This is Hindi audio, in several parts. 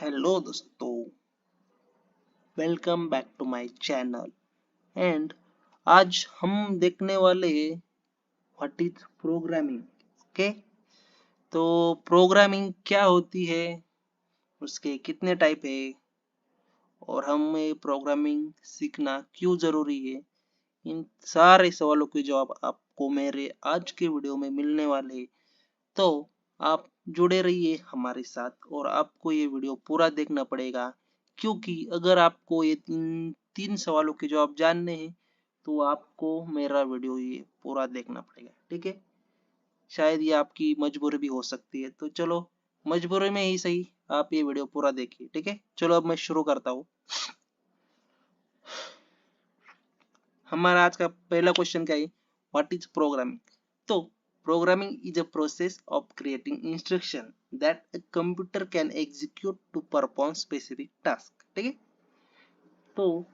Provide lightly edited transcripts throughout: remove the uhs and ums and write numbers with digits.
हेलो दोस्तों, welcome back to my channel. And आज हम देखने वाले हैं व्हाट इज प्रोग्रामिंग। ओके, तो प्रोग्रामिंग क्या होती है, उसके कितने टाइप है और हमें प्रोग्रामिंग सीखना क्यों जरूरी है, इन सारे सवालों के जवाब आपको मेरे आज के वीडियो में मिलने वाले हैं। तो आप जुड़े रहिए हमारे साथ और आपको ये वीडियो पूरा देखना पड़ेगा, क्योंकि अगर आपको ये तीन तीन सवालों के जवाब जानने हैं तो आपको मेरा वीडियो ये पूरा देखना पड़ेगा। ठीक है, शायद ये आपकी मजबूरी भी हो सकती है, तो चलो मजबूरी में ही सही आप ये वीडियो पूरा देखिए। ठीक है, चलो अब मैं शुरू करता हूँ। हमारा आज का पहला क्वेश्चन क्या है, व्हाट इज प्रोग्रामिंग। तो programming is a process of creating instruction that a computer can execute to perform specific task. ठीक है, तो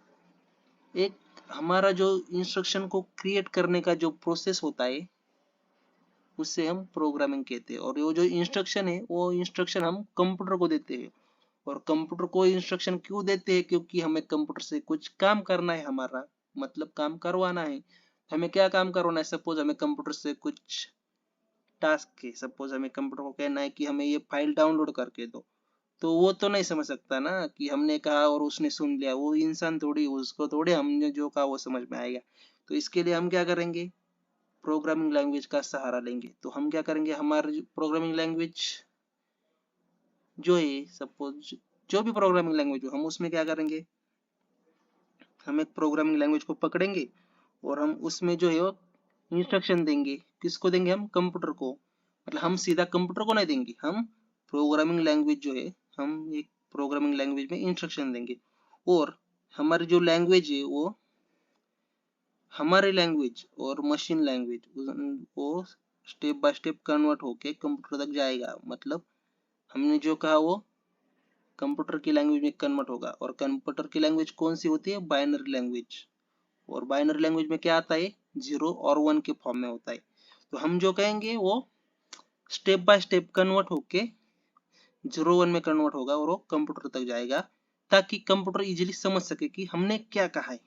एक हमारा जो इंस्ट्रक्शन को क्रिएट करने का जो प्रोसेस होता है उससे हम प्रोग्रामिंग कहते हैं। और ये जो इंस्ट्रक्शन है वो इंस्ट्रक्शन हम कंप्यूटर को देते हैं। और कंप्यूटर को इंस्ट्रक्शन क्यों देते हैं, क्योंकि हमें कंप्यूटर से कुछ काम करना है, हमारा मतलब काम करवाना है। हमें क्या काम करवाना है, सपोज हमें कंप्यूटर से कुछ टास्क है, सपोज हमें कंप्यूटर को कहना है कि हमें ये फाइल डाउनलोड करके दो, तो वो तो नहीं समझ सकता ना कि हमने कहा और उसने सुन लिया। वो इंसान थोड़ी, उसको थोड़ी हमने जो कहा वो समझ में आएगा। तो इसके लिए हम क्या करेंगे, प्रोग्रामिंग लैंग्वेज का सहारा लेंगे। तो हम क्या करेंगे, हमारी प्रोग्रामिंग लैंग्वेज जो है, सपोज जो भी प्रोग्रामिंग लैंग्वेज हो, हम उसमें क्या करेंगे, हम एक प्रोग्रामिंग लैंग्वेज को पकड़ेंगे और हम उसमें जो है वो इंस्ट्रक्शन देंगे। किसको देंगे, हम कंप्यूटर को। मतलब हम सीधा कंप्यूटर को नहीं देंगे, हम प्रोग्रामिंग लैंग्वेज जो है, हम एक प्रोग्रामिंग लैंग्वेज में इंस्ट्रक्शन देंगे। और हमारी जो लैंग्वेज है वो हमारी लैंग्वेज और मशीन लैंग्वेज वो स्टेप बाय स्टेप कन्वर्ट होके कंप्यूटर तक जाएगा। मतलब हमने जो कहा वो कंप्यूटर की लैंग्वेज में कन्वर्ट होगा। और कंप्यूटर की लैंग्वेज कौन सी होती है, बाइनरी लैंग्वेज। और बाइनरी लैंग्वेज में क्या आता है, 0 और 1 के फॉर्म में होता है। तो हम जो कहेंगे वो स्टेप बाय स्टेप कन्वर्ट होके 0 1 में कन्वर्ट होगा और वो कंप्यूटर तक जाएगा, ताकि कंप्यूटर इजीली समझ सके कि हमने क्या कहा है।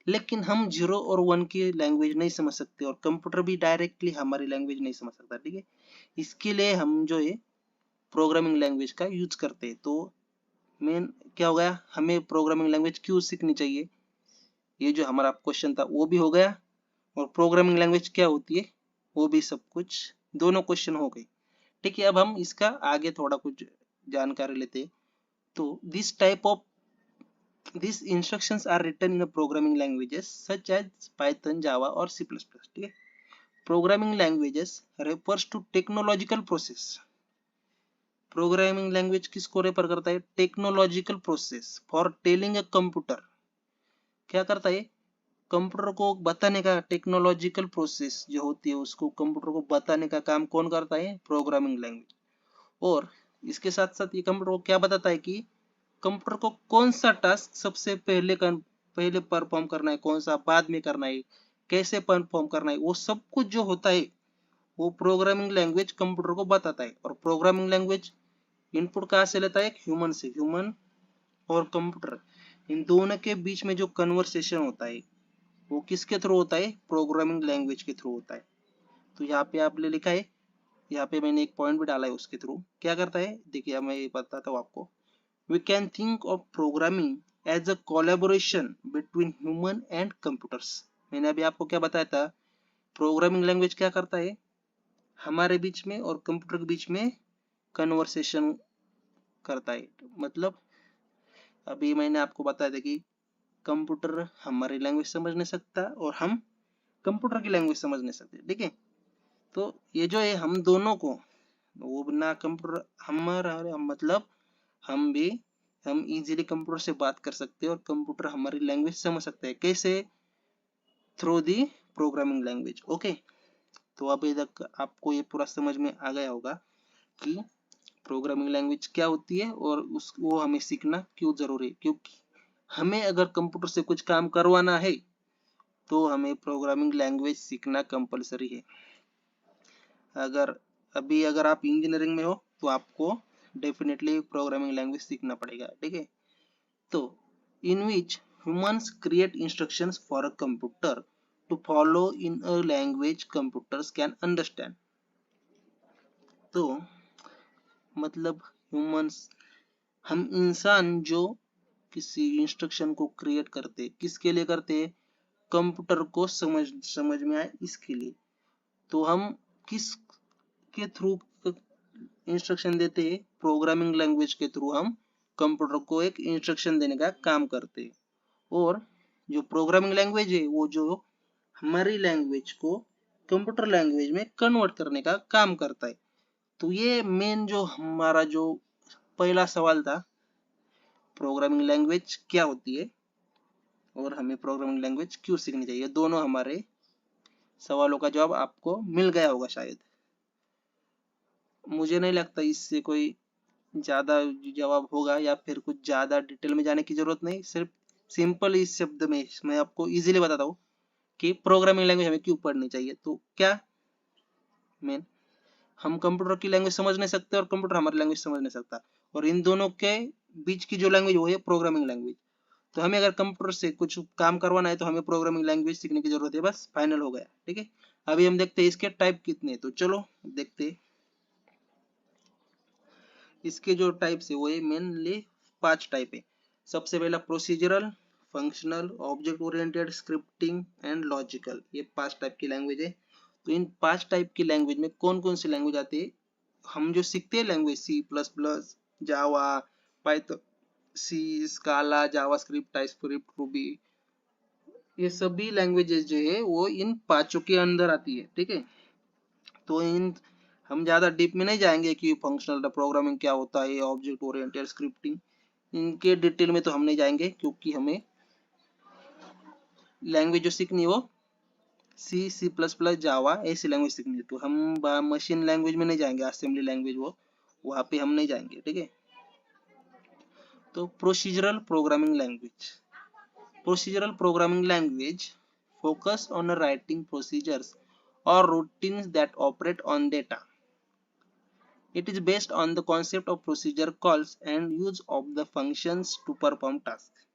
लेकिन हम 0 और 1 की लैंग्वेज नहीं समझ सकते और कंप्यूटर भी डायरेक्टली हमारी लैंग्वेज नहीं समझ सकता। ठीक है, इसके लिए हम जो है प्रोग्रामिंग लैंग्वेज का यूज करते हैं। तो मेन क्या हो गया, हमें प्रोग्रामिंग लैंग्वेज क्यों सीखनी चाहिए, ये जो हमारा क्वेश्चन था वो भी हो गया। और प्रोग्रामिंग लैंग्वेज क्या होती है वो भी सब कुछ, दोनों क्वेश्चन हो गए। ठीक है, अब हम इसका आगे थोड़ा कुछ जानकारी लेते हैं। तो these instructions are written in a programming languages such as Python, Java और C++। ठीक है, programming languages refers to technological process। Programming language किसको रेफर करता है, technological process for telling a computer. क्या करता है, कंप्यूटर को बताने का, टेक्नोलॉजिकल प्रोसेस जो होती है उसको कंप्यूटर को बताने का काम कौन करता है, प्रोग्रामिंग लैंग्वेज। और इसके साथ साथ ये कंप्यूटर को क्या बताता है कि कंप्यूटर को कौन सा टास्क सबसे पहले परफॉर्म करना है, कौन सा बाद में करना है, कैसे परफॉर्म करना है, वो सब कुछ जो होता है वो प्रोग्रामिंग लैंग्वेज कंप्यूटर को बताता है। और प्रोग्रामिंग लैंग्वेज इनपुट कहाँ से लेता है, ह्यूमन से। ह्यूमन और कंप्यूटर इन दोनों के बीच में जो कन्वर्सेशन होता है वो किसके थ्रू होता है, प्रोग्रामिंग लैंग्वेज के थ्रू होता है। तो यहाँ पे आपने लिखा है, यहाँ पे मैंने एक पॉइंट भी डाला है, उसके थ्रू क्या करता है, देखिए मैं ये बताता हूँ आपको। We can think of programming as a collaboration between human and computers. मैंने अभी आपको क्या बताया था, प्रोग्रामिंग लैंग्वेज क्या करता है, हमारे बीच में और कंप्यूटर के बीच में कन्वर्सेशन करता है। मतलब अभी मैंने आपको बताया था कि कंप्यूटर हमारी लैंग्वेज समझ नहीं सकता और हम कंप्यूटर की लैंग्वेज समझ नहीं सकते। ठीक है, तो ये जो है हम दोनों को, वो ना कंप्यूटर हमारा, मतलब हम इजीली कंप्यूटर से बात कर सकते हैं और कंप्यूटर हमारी लैंग्वेज समझ सकते हैं। कैसे, through the programming language. Okay, तो अभी तक आपको ये पूरा समझ में आ गया होगा कि प्रोग्रामिंग लैंग्वेज क्या होती है और वो हमें सीखना क्यों जरूरी है। क्योंकि हमें अगर कंप्यूटर से कुछ काम करवाना है तो हमें प्रोग्रामिंग लैंग्वेज सीखना कंपलसरी है। अगर आप इंजीनियरिंग में हो तो आपको डेफिनेटली प्रोग्रामिंग लैंग्वेज सीखना पड़ेगा, ठीक है। तो in which humans create instructions for a computer to follow in a language computers can understand। तो मतलब ह्यूमंस, हम इंसान जो किसी इंस्ट्रक्शन को क्रिएट करते, किसके लिए करते हैं? कंप्यूटर को समझ में आए इसके लिए। तो हम किस के थ्रू इंस्ट्रक्शन देते हैं? प्रोग्रामिंग लैंग्वेज के थ्रू हम कंप्यूटर को एक इंस्ट्रक्शन देने का काम करते हैं। और जो प्रोग्रामिंग लैंग्वेज है वो जो हमारी लैंग्वेज को कंप्यूटर लैंग्वेज में कन्वर्ट करने का काम करता है। तो ये मेन जो हमारा जो पहला सवाल था, प्रोग्रामिंग लैंग्वेज क्या होती है और हमें प्रोग्रामिंग लैंग्वेज क्यों सीखनी चाहिए, दोनों हमारे सवालों का जवाब आपको मिल गया होगा शायद। मुझे नहीं लगता इससे कोई ज्यादा जवाब होगा या फिर कुछ ज्यादा डिटेल में जाने की जरूरत नहीं। सिर्फ सिंपल इस शब्द में मैं आपको इजीली बताता हूँ कि प्रोग्रामिंग लैंग्वेज हमें क्यों पढ़नी चाहिए। तो क्या मेन, हम कंप्यूटर की लैंग्वेज समझ नहीं सकते और कंप्यूटर हमारी लैंग्वेज समझ नहीं सकता, और इन दोनों के बीच की जो लैंग्वेज वो है प्रोग्रामिंग लैंग्वेज। तो हमें अगर कंप्यूटर से कुछ काम करवाना है तो हमें प्रोग्रामिंग लैंग्वेज सीखने की जरूरत है, बस फाइनल हो गया, ठीक है। अभी हम देखते हैं इसके टाइप कितने, तो चलो देखते हैं। इसके जो टाइप्स है वो है मेनली 5 टाइप है। सबसे पहला procedural, functional, object oriented, scripting and logical, ये 5 टाइप की लैंग्वेज है। तो इन 5 टाइप की लैंग्वेज में कौन कौन सी लैंग्वेज आती है? हम जो सीखते हैं लैंग्वेज, सी प्लस प्लस, जावा, पाइथन, सी, स्काला, जावास्क्रिप्ट, टाइपस्क्रिप्ट, रूबी, ये सभी लैंग्वेजेस जो है वो इन 5 के अंदर आती है, ठीक है। तो इन हम ज्यादा डीप में नहीं जाएंगे कि फंक्शनल प्रोग्रामिंग क्या होता है, ऑब्जेक्ट ओरिएंटेड, स्क्रिप्टिंग, इनके डिटेल में तो हम नहीं जाएंगे, क्योंकि हमें लैंग्वेज जो सीखनी है वो सी, सी प्लस प्लस, जावा, ऐसी लैंग्वेज सीखनी है। तो हम मशीन लैंग्वेज में नहीं जाएंगे, असेंबली लैंग्वेज वो वहां पे हम नहीं जाएंगे, ठीक है। तो procedural programming language, procedural programming language focus on writing procedures or routines that operate on data. It is based on the concept of procedure calls and use of the functions to perform tasks.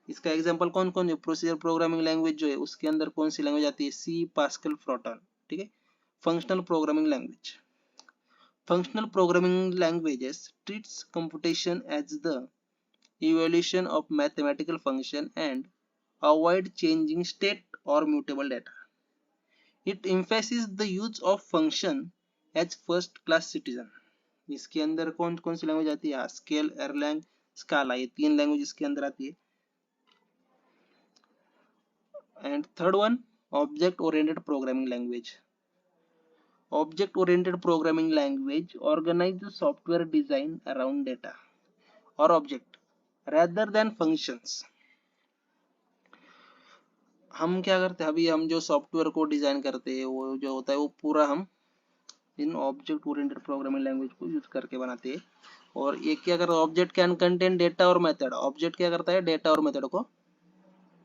इसका एग्जांपल कौन कौन है? प्रोसीजर प्रोग्रामिंग लैंग्वेज जो है उसके अंदर कौन सी लैंग्वेज आती है? सी, पास्कल, फ्रोटन, ठीक है। Functional programming language, functional programming languages treats computation as the evaluation of mathematical function and avoid changing state or mutable data. It emphasizes the use of function as first class citizen. इसके अंदर कौन कौन सी लैंग्वेज आती है? हास्केल, एरलैंग, स्काला, ये 3 लैंग्वेज इसके अंदर आती है। And third one, object oriented programming language. Object oriented programming language organize software design around data और ऑब्जेक्ट rather than functions। हम क्या करते हैं, अभी हम जो सॉफ्टवेयर को डिजाइन करते हैं वो जो होता है वो पूरा हम इन ऑब्जेक्ट ओरिएंटेड प्रोग्रामिंग लैंग्वेज को यूज करके बनाते हैं। और ये क्या करता है? ऑब्जेक्ट कैन कंटेन डेटा और मेथड। ऑब्जेक्ट क्या करता है? डेटा और मेथड को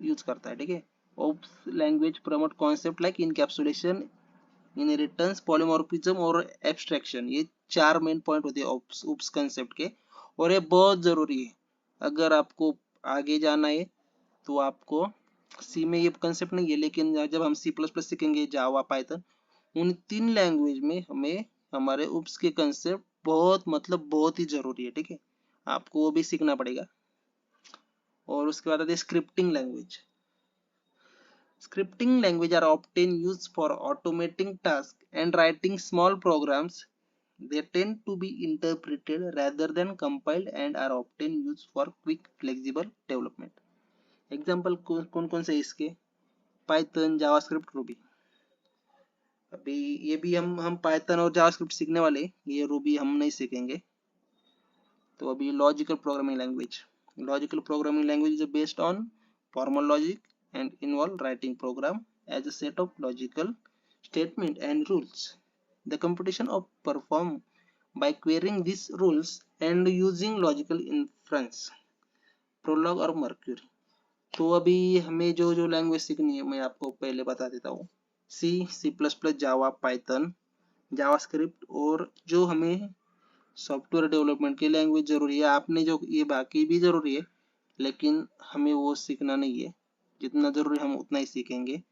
यूज करता है, ठीक है। OOPS language promote concept like encapsulation, inheritance, polymorphism और एब्स्ट्रैक्शन। ये 4 मेन पॉइंट होते हैं ओप्स कंसेप्ट के, और ये बहुत जरूरी है। अगर आपको आगे जाना है तो आपको सी में ये कंसेप्ट नहीं है, लेकिन जब हम सी प्लस प्लस सीखेंगे, जावा, पाइथन, उन 3 लैंग्वेज में हमें हमारे उप्स के कंसेप्ट बहुत ही जरूरी है, ठीक है। आपको वो भी सीखना पड़ेगा। और उसके बाद आते हैं scripting language. Scripting language are often used for automating task and writing small programs. They tend to be interpreted rather than compiled and are often used for quick, flexible development. Example कौन कौन से इसके? Python, JavaScript, Ruby. अभी ये भी हम पाइथन और जावास्क्रिप्ट सीखने वाले, ये रूबी हम नहीं सीखेंगे। तो अभी logical programming language. Logical programming language is based on formal logic and involve writing program as a set of logical statement and rules. The computation of perform by querying these rules and using logical inference, prolog और mercury। तो अभी हमें जो जो लैंग्वेज सीखनी है मैं आपको पहले बता देता हूँ। सी, सी प्लस प्लस, जावा, पाइथन, जावास्क्रिप्ट, और जो हमें सॉफ्टवेयर डेवलपमेंट की लैंग्वेज जरूरी है, आपने जो ये बाकी भी जरूरी है, लेकिन हमें वो सीखना नहीं है, जितना जरूरी हम उतना ही सीखेंगे।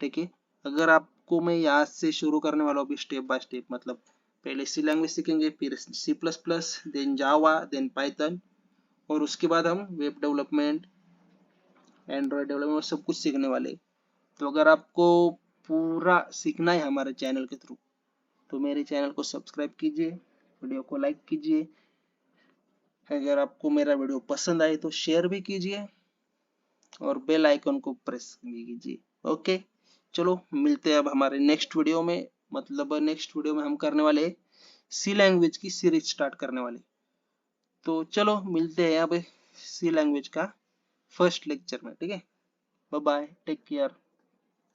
ठीक है, अगर आपको मैं यहाँ से शुरू करने वाला हूँ अभी स्टेप बाय स्टेप, मतलब पहले सी लैंग्वेज सीखेंगे, फिर सी प्लस प्लस, देन जावा, देन पाइथन, और उसके बाद हम वेब डेवलपमेंट, एंड्रॉयड डेवलपमेंट सब कुछ सीखने वाले। तो अगर आपको पूरा सीखना है हमारे चैनल के थ्रू, तो मेरे चैनल को सब्सक्राइब कीजिए, वीडियो को लाइक कीजिए, अगर आपको मेरा वीडियो पसंद आए तो शेयर भी कीजिए, और बेल आइकन को प्रेस भी कीजिए। ओके, चलो मिलते हैं अब हमारे नेक्स्ट वीडियो में, मतलब नेक्स्ट वीडियो में हम करने वाले सी लैंग्वेज की सीरीज स्टार्ट करने वाले। तो चलो मिलते हैं अब सी लैंग्वेज का फर्स्ट लेक्चर में। ठीक है, बाय बाय, टेक केयर।